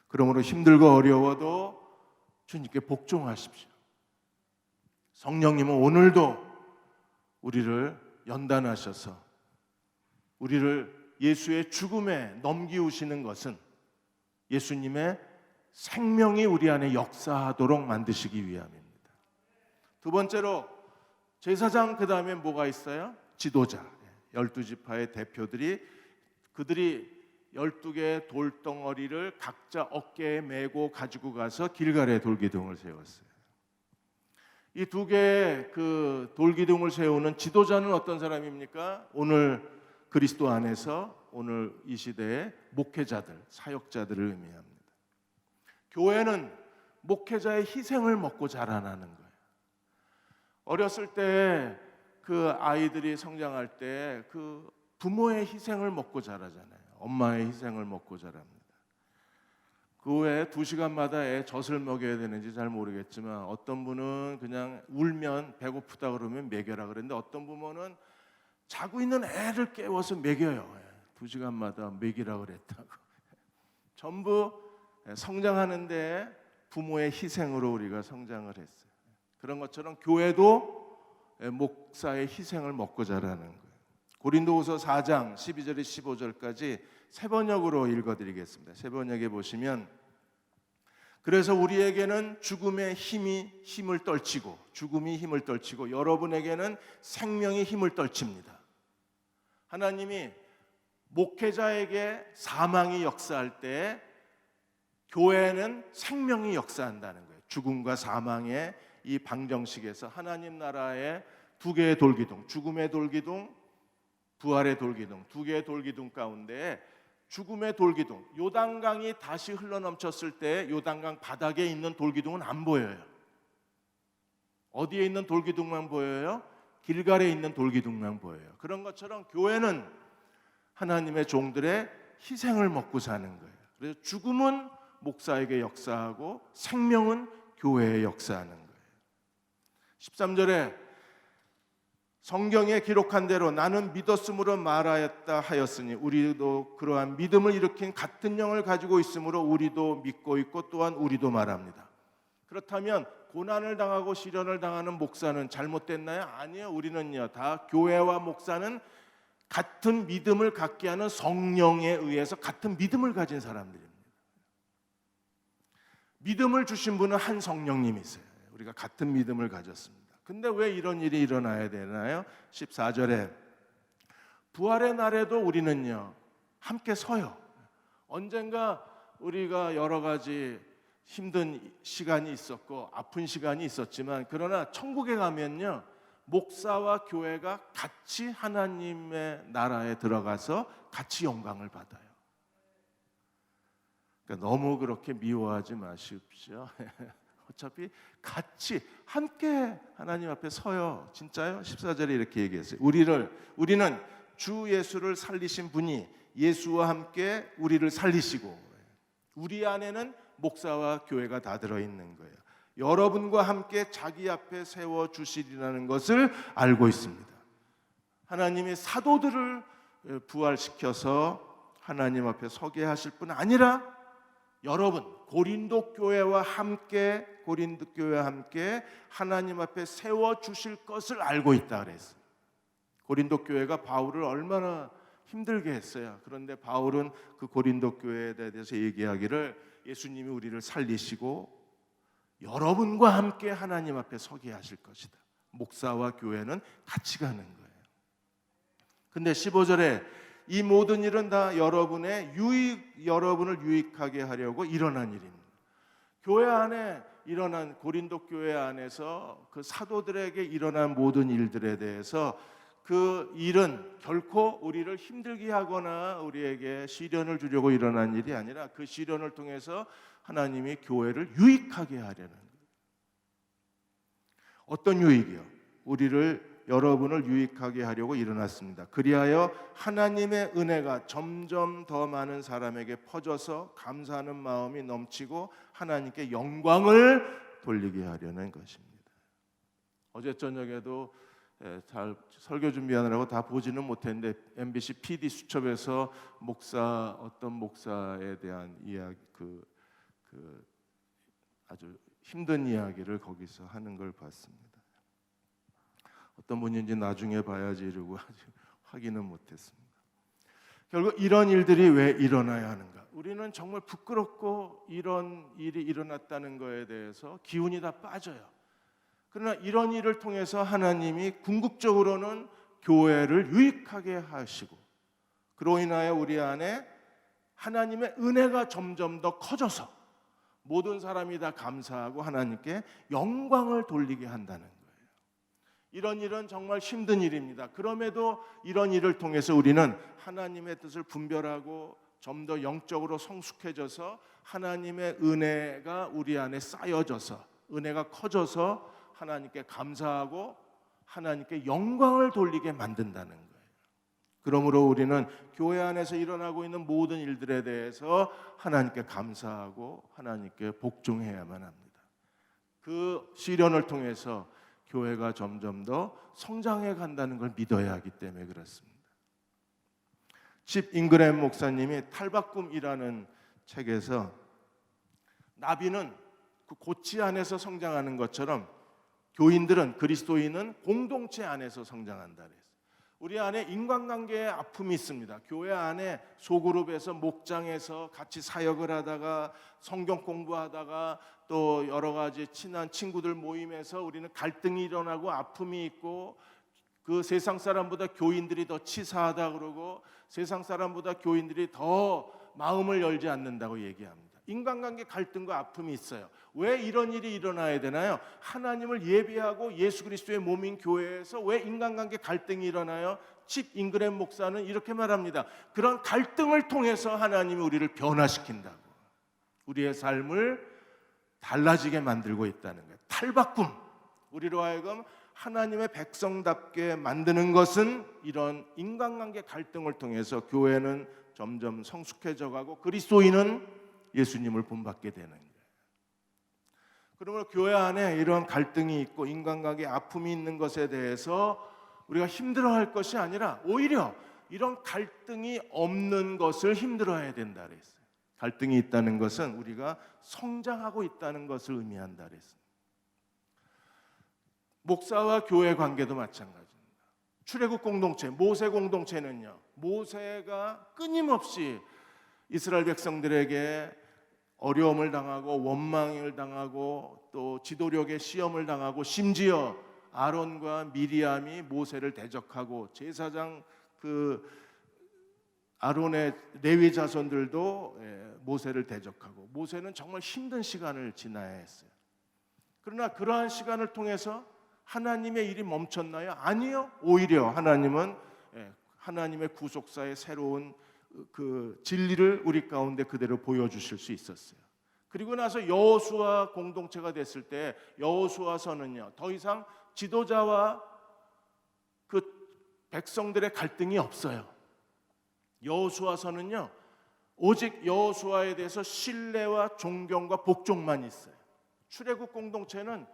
그러므로 힘들고 어려워도 주님께 복종하십시오. 성령님은 오늘도 우리를 연단하셔서 우리를 예수의 죽음에 넘기우시는 것은 예수님의 생명이 우리 안에 역사하도록 만드시기 위함입니다. 두 번째로 제사장, 그 다음에 뭐가 있어요? 지도자. 12지파의 대표들이, 그들이 12개의 돌덩어리를 각자 어깨에 메고 가지고 가서 길갈에 돌기둥을 세웠어요. 이 두 개의 그 돌기둥을 세우는 지도자는 어떤 사람입니까? 오늘 그리스도 안에서 오늘 이 시대의 목회자들, 사역자들을 의미합니다. 교회는 목회자의 희생을 먹고 자라나는 거예요. 어렸을 때 그 아이들이 성장할 때 그 부모의 희생을 먹고 자라잖아요. 엄마의 희생을 먹고 자랍니다. 그 후에 2시간마다 애 젖을 먹여야 되는지 잘 모르겠지만 어떤 분은 그냥 울면 배고프다 그러면 먹여라 그랬는데 어떤 부모는 자고 있는 애를 깨워서 먹여요. 2시간마다 먹이라 그랬다고. 전부 성장하는데 부모의 희생으로 우리가 성장을 했어요. 그런 것처럼 교회도 목사의 희생을 먹고 자라는 거예요. 고린도후서 4장 12절에 15절까지 세 번역으로 읽어드리겠습니다. 세 번역에 보시면, 그래서 우리에게는 죽음의 힘을 떨치고, 죽음이 힘을 떨치고 여러분에게는 생명이 힘을 떨칩니다. 하나님이 목회자에게 사망이 역사할 때 교회는 생명이 역사한다는 거예요. 죽음과 사망의 이 방정식에서 하나님 나라의 두 개의 돌기둥, 죽음의 돌기둥, 부활의 돌기둥, 두 개의 돌기둥 가운데 죽음의 돌기둥, 요단강이 다시 흘러넘쳤을 때 요단강 바닥에 있는 돌기둥은 안 보여요. 어디에 있는 돌기둥만 보여요? 길갈에 있는 돌기둥만 보여요. 그런 것처럼 교회는 하나님의 종들의 희생을 먹고 사는 거예요. 그래서 죽음은 목사에게 역사하고 생명은 교회에 역사하는 거예요. 13절에 성경에 기록한 대로 나는 믿었으므로 말하였다 하였으니 우리도 그러한 믿음을 일으킨 같은 영을 가지고 있으므로 우리도 믿고 있고 또한 우리도 말합니다. 그렇다면 고난을 당하고 시련을 당하는 목사는 잘못됐나요? 아니요. 우리는요, 다 교회와 목사는 같은 믿음을 갖게 하는 성령에 의해서 같은 믿음을 가진 사람들입니다. 믿음을 주신 분은 한 성령님이세요. 우리가 같은 믿음을 가졌습니다. 근데 왜 이런 일이 일어나야 되나요? 14절에 부활의 날에도 우리는요 함께 서요. 언젠가 우리가 여러 가지 힘든 시간이 있었고 아픈 시간이 있었지만, 그러나 천국에 가면요 목사와 교회가 같이 하나님의 나라에 들어가서 같이 영광을 받아요. 그러니까 너무 그렇게 미워하지 마십시오. 어차피 같이 함께 하나님 앞에 서요. 진짜요? 14절에 이렇게 얘기했어요. 우리는 주 예수를 살리신 분이 예수와 함께 우리를 살리시고, 우리 안에는 목사와 교회가 다 들어있는 거예요. 여러분과 함께 자기 앞에 세워주시리라는 것을 알고 있습니다. 하나님이 사도들을 부활시켜서 하나님 앞에 서게 하실 뿐 아니라 여러분 고린도 교회와 함께 하나님 앞에 세워 주실 것을 알고 있다 그랬어요. 고린도 교회가 바울을 얼마나 힘들게 했어요. 그런데 바울은 그 고린도 교회에 대해서 얘기하기를 예수님이 우리를 살리시고 여러분과 함께 하나님 앞에 서게 하실 것이다. 목사와 교회는 같이 가는 거예요. 근데 15절에 이 모든 일은 다 여러분을 유익하게 하려고 일어난 일입니다. 교회 안에 일어난, 고린도 교회 안에서 그 사도들에게 일어난 모든 일들에 대해서 그 일은 결코 우리를 힘들게 하거나 우리에게 시련을 주려고 일어난 일이 아니라 그 시련을 통해서 하나님이 교회를 유익하게 하려는 거예요. 어떤 유익이요? 여러분을 유익하게 하려고 일어났습니다. 그리하여 하나님의 은혜가 점점 더 많은 사람에게 퍼져서 감사하는 마음이 넘치고 하나님께 영광을 돌리게 하려는 것입니다. 어제 저녁에도 잘 설교 준비하느라고 다 보지는 못했는데 MBC PD 수첩에서 어떤 목사에 대한 이야기, 아주 힘든 이야기를 거기서 하는 걸 봤습니다. 어떤 분인지 나중에 봐야지 이러고 아직 확인은 못했습니다. 결국 이런 일들이 왜 일어나야 하는가? 우리는 정말 부끄럽고 이런 일이 일어났다는 것에 대해서 기운이 다 빠져요. 그러나 이런 일을 통해서 하나님이 궁극적으로는 교회를 유익하게 하시고 그로 인하여 우리 안에 하나님의 은혜가 점점 더 커져서 모든 사람이 다 감사하고 하나님께 영광을 돌리게 한다는 거예요. 이런 일은 정말 힘든 일입니다. 그럼에도 이런 일을 통해서 우리는 하나님의 뜻을 분별하고 좀 더 영적으로 성숙해져서 하나님의 은혜가 우리 안에 쌓여져서 은혜가 커져서 하나님께 감사하고 하나님께 영광을 돌리게 만든다는 거예요. 그러므로 우리는 교회 안에서 일어나고 있는 모든 일들에 대해서 하나님께 감사하고 하나님께 복종해야만 합니다. 그 시련을 통해서 교회가 점점 더 성장해 간다는 걸 믿어야 하기 때문에 그렇습니다. 칩 잉그램 목사님이 탈바꿈이라는 책에서 나비는 그 고치 안에서 성장하는 것처럼 교인들은 그리스도인은 공동체 안에서 성장한다 그랬어요. 우리 안에 인간관계의 아픔이 있습니다. 교회 안에 소그룹에서 목장에서 같이 사역을 하다가 성경 공부하다가 또 여러 가지 친한 친구들 모임에서 우리는 갈등이 일어나고 아픔이 있고 그 세상 사람보다 교인들이 더 치사하다 그러고 세상 사람보다 교인들이 더 마음을 열지 않는다고 얘기합니다. 인간관계 갈등과 아픔이 있어요. 왜 이런 일이 일어나야 되나요? 하나님을 예배하고 예수 그리스도의 몸인 교회에서 왜 인간관계 갈등이 일어나요? 칩 잉그램 목사는 이렇게 말합니다. 그런 갈등을 통해서 하나님이 우리를 변화시킨다고. 우리의 삶을 달라지게 만들고 있다는 거예요. 탈바꿈. 우리로 하여금 하나님의 백성답게 만드는 것은 이런 인간관계 갈등을 통해서 교회는 점점 성숙해져 가고 그리스도인은 예수님을 본받게 되는 거예요. 그러므로 교회 안에 이런 갈등이 있고 인간관계 아픔이 있는 것에 대해서 우리가 힘들어할 것이 아니라 오히려 이런 갈등이 없는 것을 힘들어해야 된다 그랬어요. 갈등이 있다는 것은 우리가 성장하고 있다는 것을 의미한다 그랬어요. 목사와 교회 관계도 마찬가지입니다. 출애굽 공동체, 모세 공동체는요. 모세가 끊임없이 이스라엘 백성들에게 어려움을 당하고 원망을 당하고 또 지도력의 시험을 당하고 심지어 아론과 미리암이 모세를 대적하고 제사장 아론의 레위 자손들도 모세를 대적하고 모세는 정말 힘든 시간을 지나야 했어요. 그러나 그러한 시간을 통해서 하나님의 일이 멈췄나요? 아니요. 오히려 하나님은 하나님의 구속사의 새로운 그 진리를 우리 가운데 그대로 보여주실 수 있었어요. 그리고 나서 여호수아 공동체가 됐을 때 여호수아서는요 더 이상 지도자와 그 백성들의 갈등이 없어요. 여호수아서는요 오직 여호수아에 대해서 신뢰와 존경과 복종만 있어요. 출애굽 공동체는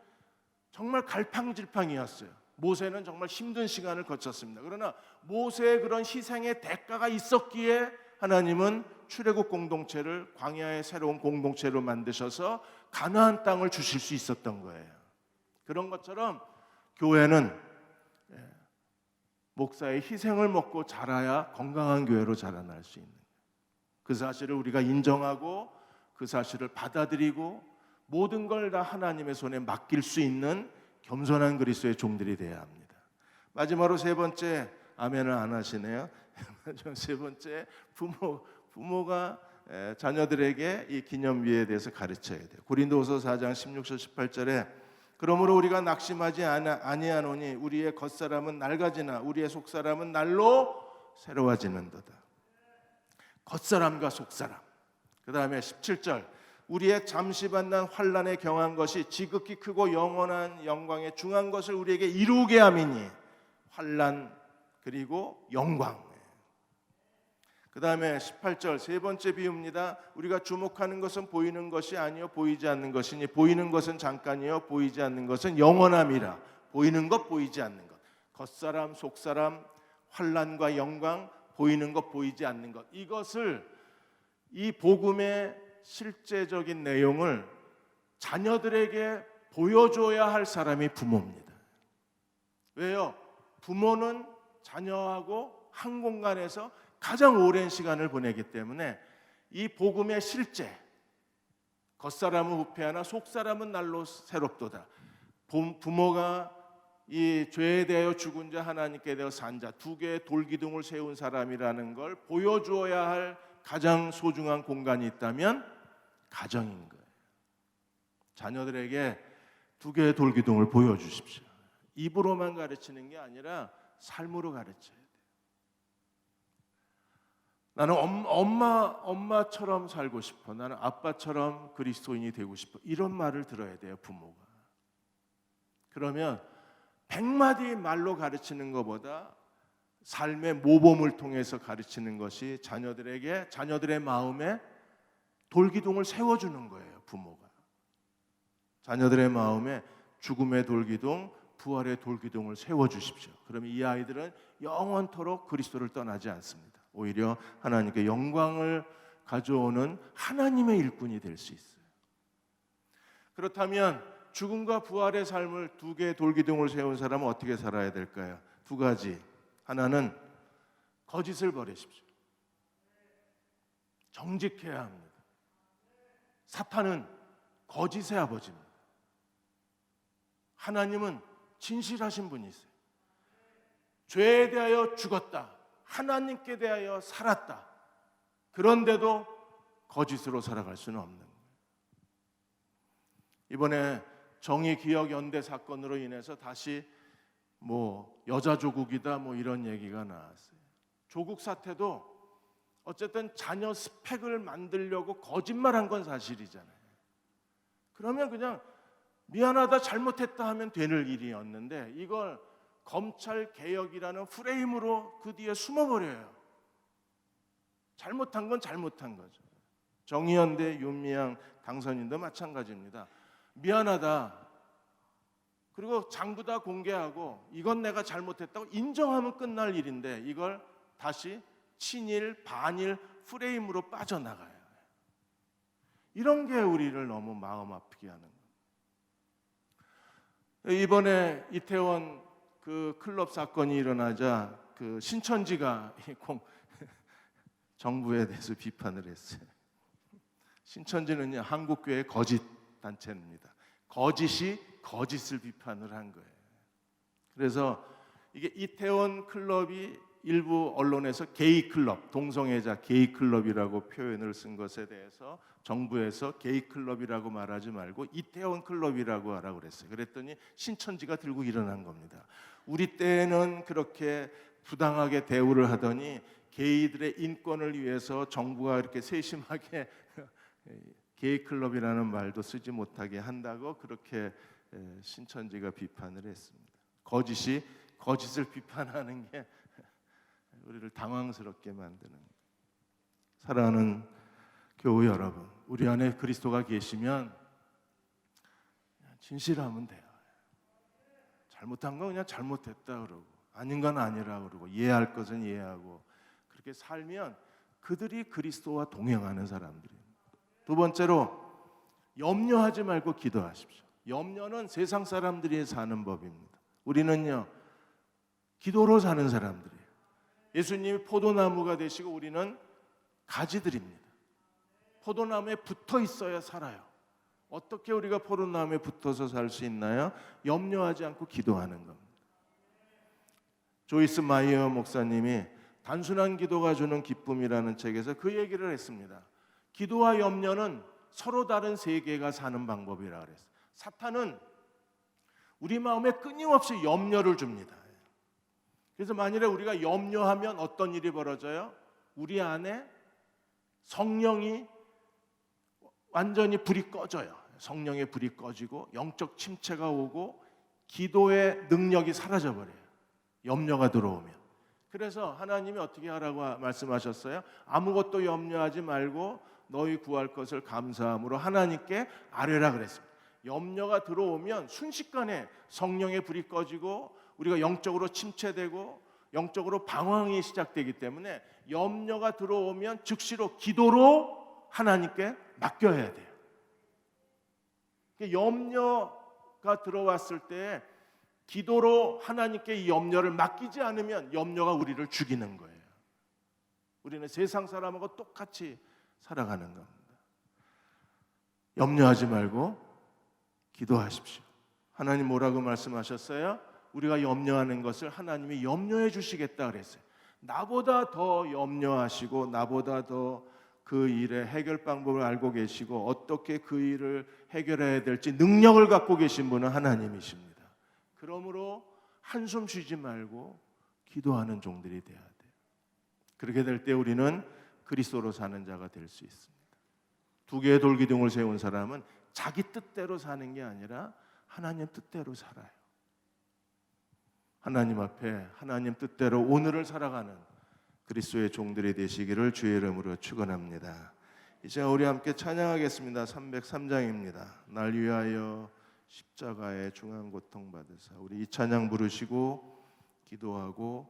정말 갈팡질팡이었어요. 모세는 정말 힘든 시간을 거쳤습니다. 그러나 모세의 그런 희생의 대가가 있었기에 하나님은 출애굽 공동체를 광야의 새로운 공동체로 만드셔서 가나안 땅을 주실 수 있었던 거예요. 그런 것처럼 교회는 목사의 희생을 먹고 자라야 건강한 교회로 자라날 수 있는 그 사실을 우리가 인정하고 그 사실을 받아들이고 모든 걸 다 하나님의 손에 맡길 수 있는 겸손한 그리스도의 종들이 되어야 합니다. 마지막으로 세 번째, 아멘을 안 하시네요. 세 번째, 부모가 자녀들에게 이 기념비에 대해서 가르쳐야 돼요. 고린도후서 4장 16절 18절에 그러므로 우리가 낙심하지 아니하노니 우리의 겉사람은 낡아지나 우리의 속사람은 날로 새로워지는도다. 겉사람과 속사람. 그 다음에 17절 우리의 잠시 만난 환난에 경한 것이 지극히 크고 영원한 영광에 중한 것을 우리에게 이루게 함이니 환난 그리고 영광. 그 다음에 18절 세 번째 비유입니다. 우리가 주목하는 것은 보이는 것이 아니요 보이지 않는 것이니 보이는 것은 잠깐이요 보이지 않는 것은 영원함이라. 보이는 것 보이지 않는 것, 겉사람 속사람, 환난과 영광, 보이는 것 보이지 않는 것, 이것을 이 복음의 실제적인 내용을 자녀들에게 보여줘야 할 사람이 부모입니다. 왜요? 부모는 자녀하고 한 공간에서 가장 오랜 시간을 보내기 때문에 이 복음의 실제, 겉사람은 후패하나 속사람은 날로 새롭도다. 부모가 이 죄에 대하여 죽은 자 하나님께 대하여 산 자 두 개의 돌기둥을 세운 사람이라는 걸 보여주어야 할 가장 소중한 공간이 있다면 가정인 거예요. 자녀들에게 두 개의 돌기둥을 보여주십시오. 입으로만 가르치는 게 아니라 삶으로 가르쳐야 돼요. 나는 엄마처럼 살고 싶어. 나는 아빠처럼 그리스도인이 되고 싶어. 이런 말을 들어야 돼요, 부모가. 그러면 100마디 말로 가르치는 것보다 삶의 모범을 통해서 가르치는 것이 자녀들의 마음에 돌기둥을 세워주는 거예요, 부모가. 자녀들의 마음에 죽음의 돌기둥, 부활의 돌기둥을 세워주십시오. 그러면 이 아이들은 영원토록 그리스도를 떠나지 않습니다. 오히려 하나님께 영광을 가져오는 하나님의 일꾼이 될 수 있어요. 그렇다면 죽음과 부활의 삶을 두 개의 돌기둥을 세운 사람은 어떻게 살아야 될까요? 두 가지. 하나는 거짓을 버리십시오. 정직해야 합니다. 사탄은 거짓의 아버지입니다. 하나님은 진실하신 분이세요. 죄에 대하여 죽었다. 하나님께 대하여 살았다. 그런데도 거짓으로 살아갈 수는 없는 거예요. 이번에 정의기억연대 사건으로 인해서 다시 여자 조국이다 이런 얘기가 나왔어요. 조국 사태도 어쨌든 자녀 스펙을 만들려고 거짓말한 건 사실이잖아요. 그러면 그냥 미안하다 잘못했다 하면 되는 일이었는데 이걸 검찰 개혁이라는 프레임으로 그 뒤에 숨어버려요. 잘못한 건 잘못한 거죠. 정의연대 윤미향 당선인도 마찬가지입니다. 미안하다. 그리고 장부 다 공개하고 이건 내가 잘못했다고 인정하면 끝날 일인데 이걸 다시 친일, 반일 프레임으로 빠져나가요. 이런 게 우리를 너무 마음 아프게 하는 거예요. 이번에 이태원 그 클럽 사건이 일어나자 그 신천지가 정부에 대해서 비판을 했어요. 신천지는요, 한국교회 거짓 단체입니다. 거짓이 거짓을 비판을 한 거예요. 그래서 이게 이태원 클럽이 일부 언론에서 게이 클럽, 동성애자 게이 클럽이라고 표현을 쓴 것에 대해서 정부에서 게이 클럽이라고 말하지 말고 이태원 클럽이라고 하라고 그랬어요. 그랬더니 신천지가 들고 일어난 겁니다. 우리 때는 그렇게 부당하게 대우를 하더니 게이들의 인권을 위해서 정부가 이렇게 세심하게 게이 클럽이라는 말도 쓰지 못하게 한다고 그렇게 신천지가 비판을 했습니다. 거짓이 거짓을 비판하는 게 우리를 당황스럽게 만드는 거예요. 사랑하는 교우 여러분, 우리 안에 그리스도가 계시면 진실하면 돼요. 잘못한 건 그냥 잘못했다 그러고 아닌 건 아니라 그러고 이해할 것은 이해하고 그렇게 살면 그들이 그리스도와 동행하는 사람들이에요. 두 번째로 염려하지 말고 기도하십시오. 염려는 세상 사람들이 사는 법입니다. 우리는요 기도로 사는 사람들이에요. 예수님이 포도나무가 되시고 우리는 가지들입니다. 포도나무에 붙어 있어야 살아요. 어떻게 우리가 포도나무에 붙어서 살 수 있나요? 염려하지 않고 기도하는 겁니다. 조이스 마이어 목사님이 단순한 기도가 주는 기쁨이라는 책에서 그 얘기를 했습니다. 기도와 염려는 서로 다른 세계가 사는 방법이라고 그랬어요. 사탄은 우리 마음에 끊임없이 염려를 줍니다. 그래서 만일에 우리가 염려하면 어떤 일이 벌어져요? 우리 안에 성령이 완전히 불이 꺼져요. 성령의 불이 꺼지고 영적 침체가 오고 기도의 능력이 사라져 버려요. 염려가 들어오면. 그래서 하나님이 어떻게 하라고 말씀하셨어요? 아무것도 염려하지 말고 너희 구할 것을 감사함으로 하나님께 아뢰라 그랬습니다. 염려가 들어오면 순식간에 성령의 불이 꺼지고 우리가 영적으로 침체되고 영적으로 방황이 시작되기 때문에 염려가 들어오면 즉시로 기도로 하나님께 맡겨야 돼요. 염려가 들어왔을 때 기도로 하나님께 이 염려를 맡기지 않으면 염려가 우리를 죽이는 거예요. 우리는 세상 사람하고 똑같이 살아가는 겁니다. 염려하지 말고 기도하십시오. 하나님 뭐라고 말씀하셨어요? 우리가 염려하는 것을 하나님이 염려해 주시겠다 그랬어요. 나보다 더 염려하시고 나보다 더 그 일의 해결 방법을 알고 계시고 어떻게 그 일을 해결해야 될지 능력을 갖고 계신 분은 하나님이십니다. 그러므로 한숨 쉬지 말고 기도하는 종들이 돼야 돼요. 그렇게 될 때 우리는 그리스도로 사는 자가 될 수 있습니다. 두 개의 돌기둥을 세운 사람은 자기 뜻대로 사는 게 아니라 하나님 뜻대로 살아요. 하나님 앞에 하나님 뜻대로 오늘을 살아가는 그리스도의 종들이 되시기를 주의 이름으로 축원합니다. 이제 우리 함께 찬양하겠습니다. 303장입니다. 날 위하여 십자가의 중한 고통 받으사. 우리 이 찬양 부르시고 기도하고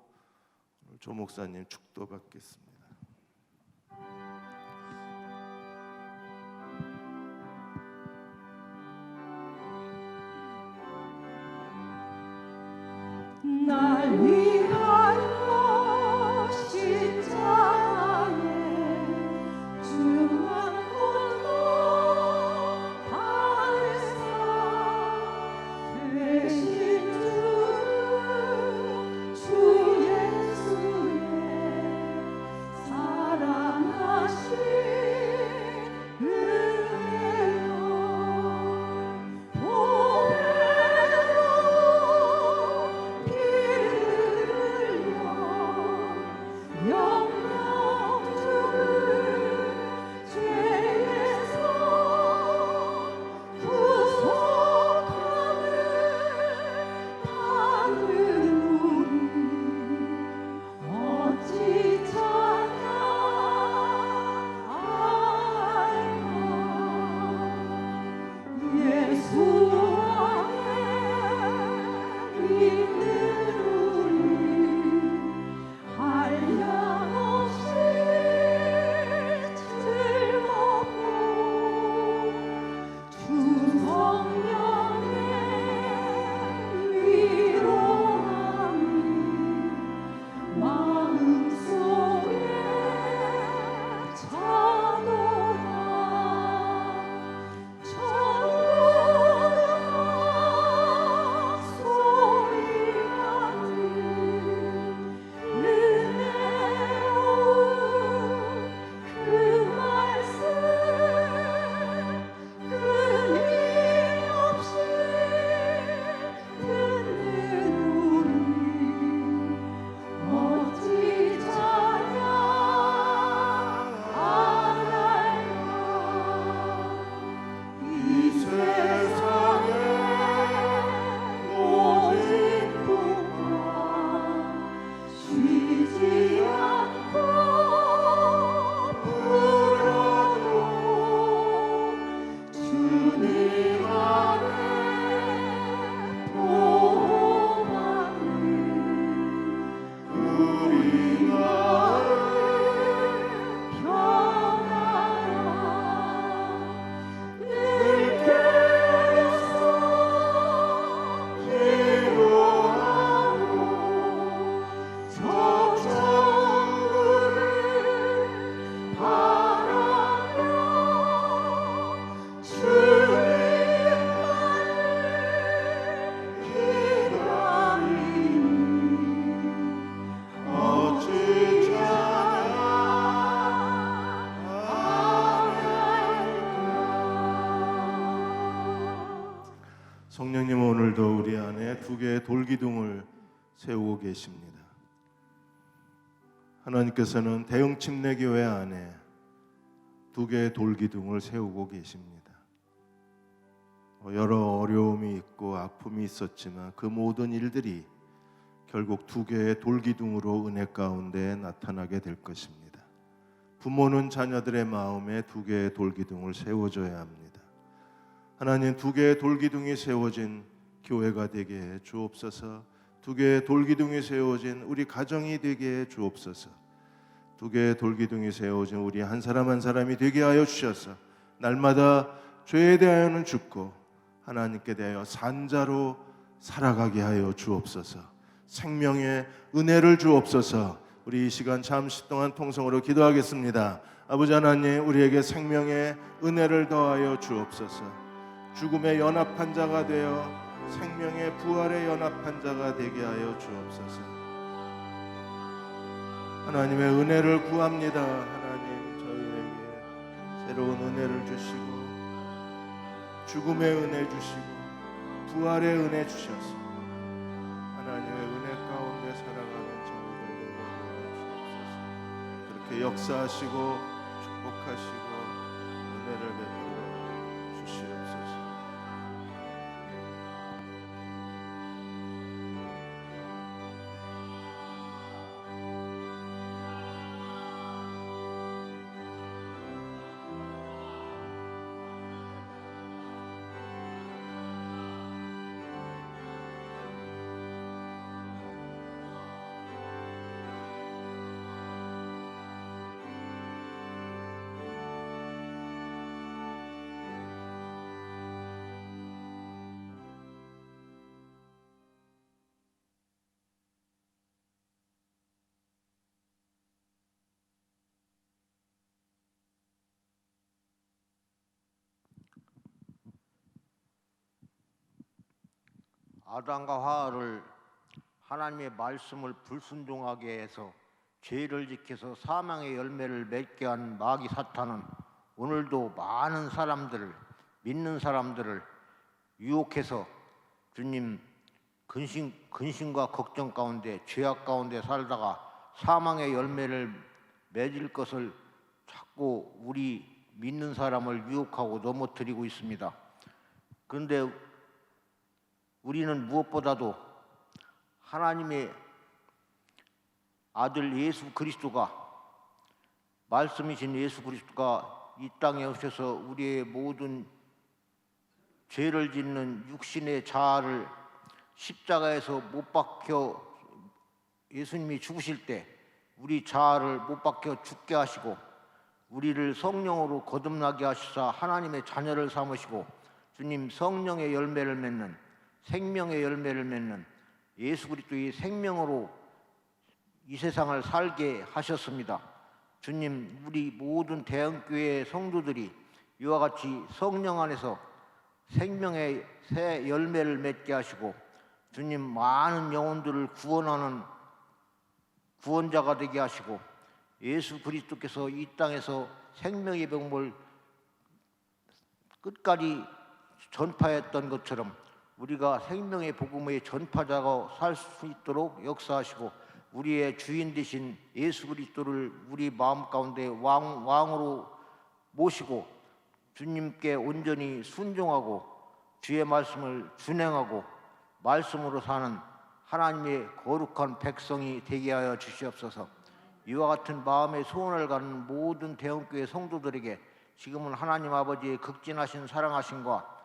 조 목사님 축도 받겠습니다. 날 위하여 십자가에 중한 고통 받으사 되신 주 예수의 사랑하신 은혜로 성령님은 오늘도 우리 안에 두 개의 돌기둥을 세우고 계십니다. 하나님께서는 대흥침례교회 안에 두 개의 돌기둥을 세우고 계십니다. 여러 어려움이 있고 아픔이 있었지만 그 모든 일들이 결국 두 개의 돌기둥으로 은혜 가운데 나타나게 될 것입니다. 부모는 자녀들의 마음에 두 개의 돌기둥을 세워줘야 합니다. 하나님, 두 개의 돌기둥이 세워진 교회가 되게 해 주옵소서. 두 개의 돌기둥이 세워진 우리 가정이 되게 해 주옵소서. 두 개의 돌기둥이 세워진 우리 한 사람 한 사람이 되게 하여 주셔서 날마다 죄에 대하여는 죽고 하나님께 대하여 산자로 살아가게 하여 주옵소서. 생명의 은혜를 주옵소서. 우리 이 시간 잠시 동안 통성으로 기도하겠습니다. 아버지 하나님, 우리에게 생명의 은혜를 더하여 주옵소서. 죽음에 연합한 자가 되어 생명의 부활에 연합한 자가 되게 하여 주옵소서. 하나님의 은혜를 구합니다. 하나님, 저희에게 새로운 은혜를 주시고 죽음의 은혜 주시고 부활의 은혜 주셔서 하나님의 은혜 가운데 살아가는 저희들 되게 주옵소서. 그렇게 역사하시고 축복하시고 은혜를 베풀어 주시옵소서. 아담과 하와를 하나님의 말씀을 불순종하게 해서 죄를 지켜서 사망의 열매를 맺게 한 마귀 사탄은 오늘도 많은 사람들을, 믿는 사람들을 유혹해서 주님 근심과 걱정 가운데 죄악 가운데 살다가 사망의 열매를 맺을 것을 자꾸 우리 믿는 사람을 유혹하고 넘어뜨리고 있습니다. 그런데 우리는 무엇보다도 하나님의 아들 예수 그리스도가, 말씀이신 예수 그리스도가 이 땅에 오셔서 우리의 모든 죄를 짓는 육신의 자아를 십자가에서 못 박혀 예수님이 죽으실 때 우리 자아를 못 박혀 죽게 하시고 우리를 성령으로 거듭나게 하시사 하나님의 자녀를 삼으시고 주님 성령의 열매를 맺는, 생명의 열매를 맺는 예수 그리스도의 생명으로 이 세상을 살게 하셨습니다. 주님, 우리 모든 대형교회의 성도들이 이와 같이 성령 안에서 생명의 새 열매를 맺게 하시고 주님, 많은 영혼들을 구원하는 구원자가 되게 하시고 예수 그리스도께서 이 땅에서 생명의 복음을 끝까지 전파했던 것처럼 우리가 생명의 복음의 전파자가 살 수 있도록 역사하시고 우리의 주인 되신 예수 그리스도를 우리 마음 가운데 왕으로 모시고 주님께 온전히 순종하고 주의 말씀을 준행하고 말씀으로 사는 하나님의 거룩한 백성이 되게 하여 주시옵소서. 이와 같은 마음의 소원을 갖는 모든 대형교회 성도들에게 지금은 하나님 아버지의 극진하신 사랑하심과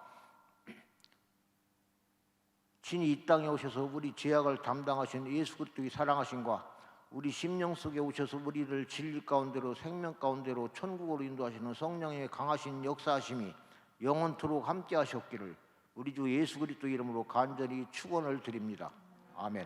친히 이 땅에 오셔서 우리 죄악을 담당하신 예수 그리스도의 사랑하심과 우리 심령 속에 오셔서 우리를 진리 가운데로 생명 가운데로 천국으로 인도하시는 성령의 강하신 역사하심이 영원토록 함께 하셨기를 우리 주 예수 그리스도 이름으로 간절히 축원을 드립니다. 아멘.